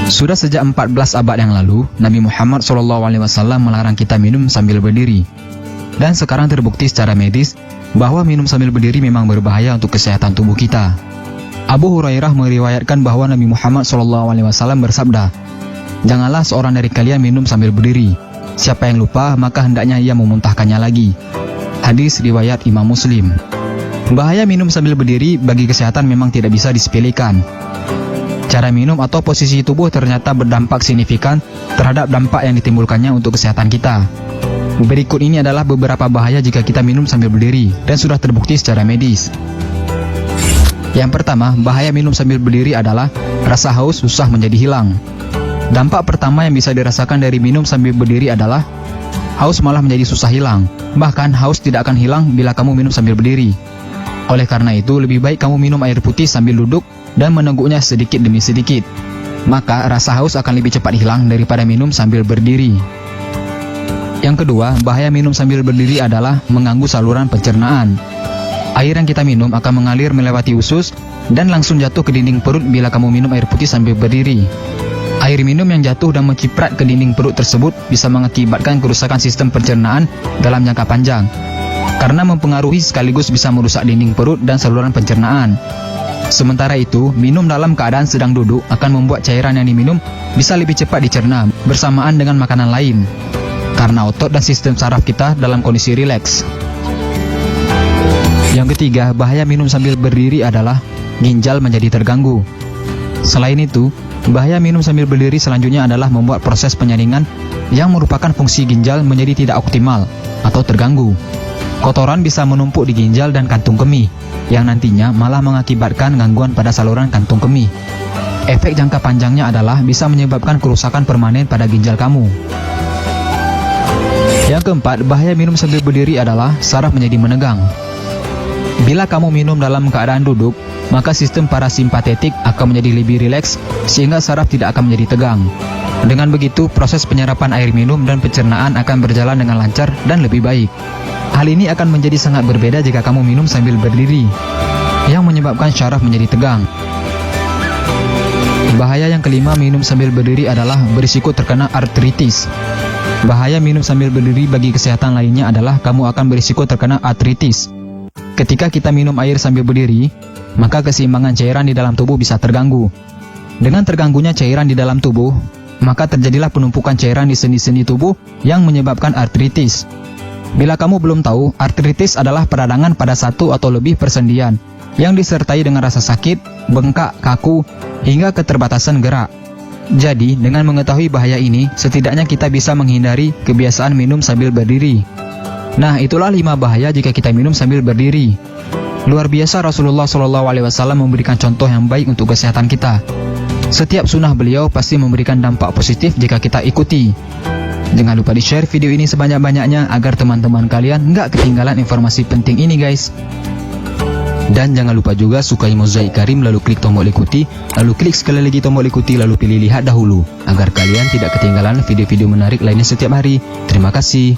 Sudah sejak 14 abad yang lalu, Nabi Muhammad SAW melarang kita minum sambil berdiri. Dan sekarang terbukti secara medis bahwa minum sambil berdiri memang berbahaya untuk kesehatan tubuh kita. Abu Hurairah meriwayatkan bahwa Nabi Muhammad SAW bersabda, "Janganlah seorang dari kalian minum sambil berdiri. Siapa yang lupa, maka hendaknya ia memuntahkannya lagi." Hadis riwayat Imam Muslim. Bahaya minum sambil berdiri bagi kesehatan memang tidak bisa disepelekan. Cara minum atau posisi tubuh ternyata berdampak signifikan terhadap dampak yang ditimbulkannya untuk kesehatan kita. Berikut ini adalah beberapa bahaya jika kita minum sambil berdiri dan sudah terbukti secara medis. Yang pertama, bahaya minum sambil berdiri adalah rasa haus susah menjadi hilang. Dampak pertama yang bisa dirasakan dari minum sambil berdiri adalah haus malah menjadi susah hilang. Bahkan haus tidak akan hilang bila kamu minum sambil berdiri. Oleh karena itu, lebih baik kamu minum air putih sambil duduk dan meneguknya sedikit demi sedikit. Maka rasa haus akan lebih cepat hilang daripada minum sambil berdiri. Yang kedua, bahaya minum sambil berdiri adalah mengganggu saluran pencernaan. Air yang kita minum akan mengalir melewati usus dan langsung jatuh ke dinding perut bila kamu minum air putih sambil berdiri. Air minum yang jatuh dan menciprat ke dinding perut tersebut bisa mengakibatkan kerusakan sistem pencernaan dalam jangka panjang, karena mempengaruhi sekaligus bisa merusak dinding perut dan saluran pencernaan. Sementara itu, minum dalam keadaan sedang duduk akan membuat cairan yang diminum bisa lebih cepat dicerna bersamaan dengan makanan lain, karena otot dan sistem saraf kita dalam kondisi rileks. Yang ketiga, bahaya minum sambil berdiri adalah ginjal menjadi terganggu. Selain itu, bahaya minum sambil berdiri selanjutnya adalah membuat proses penyaringan yang merupakan fungsi ginjal menjadi tidak optimal atau terganggu. Kotoran bisa menumpuk di ginjal dan kantung kemih, yang nantinya malah mengakibatkan gangguan pada saluran kantung kemih. Efek jangka panjangnya adalah bisa menyebabkan kerusakan permanen pada ginjal kamu. Yang keempat, bahaya minum sambil berdiri adalah saraf menjadi menegang. Bila kamu minum dalam keadaan duduk, maka sistem parasimpatetik akan menjadi lebih rileks sehingga saraf tidak akan menjadi tegang. Dengan begitu, proses penyerapan air minum dan pencernaan akan berjalan dengan lancar dan lebih baik. Hal ini akan menjadi sangat berbeda jika kamu minum sambil berdiri, yang menyebabkan syaraf menjadi tegang. Bahaya yang kelima minum sambil berdiri adalah berisiko terkena artritis. Bahaya minum sambil berdiri bagi kesehatan lainnya adalah kamu akan berisiko terkena artritis. Ketika kita minum air sambil berdiri, maka keseimbangan cairan di dalam tubuh bisa terganggu. Dengan terganggunya cairan di dalam tubuh, maka terjadilah penumpukan cairan di sendi-sendi tubuh yang menyebabkan artritis. Bila kamu belum tahu, artritis adalah peradangan pada satu atau lebih persendian yang disertai dengan rasa sakit, bengkak, kaku, hingga keterbatasan gerak. Jadi, dengan mengetahui bahaya ini, setidaknya kita bisa menghindari kebiasaan minum sambil berdiri. Nah, itulah 5 bahaya jika kita minum sambil berdiri. Luar biasa, Rasulullah SAW memberikan contoh yang baik untuk kesehatan kita. Setiap sunnah beliau pasti memberikan dampak positif jika kita ikuti. Jangan lupa di-share video ini sebanyak-banyaknya agar teman-teman kalian nggak ketinggalan informasi penting ini guys. Dan jangan lupa juga sukai Mozaik Karim lalu klik tombol ikuti, lalu klik sekali lagi tombol ikuti, lalu pilih lihat dahulu agar kalian tidak ketinggalan video-video menarik lainnya setiap hari. Terima kasih.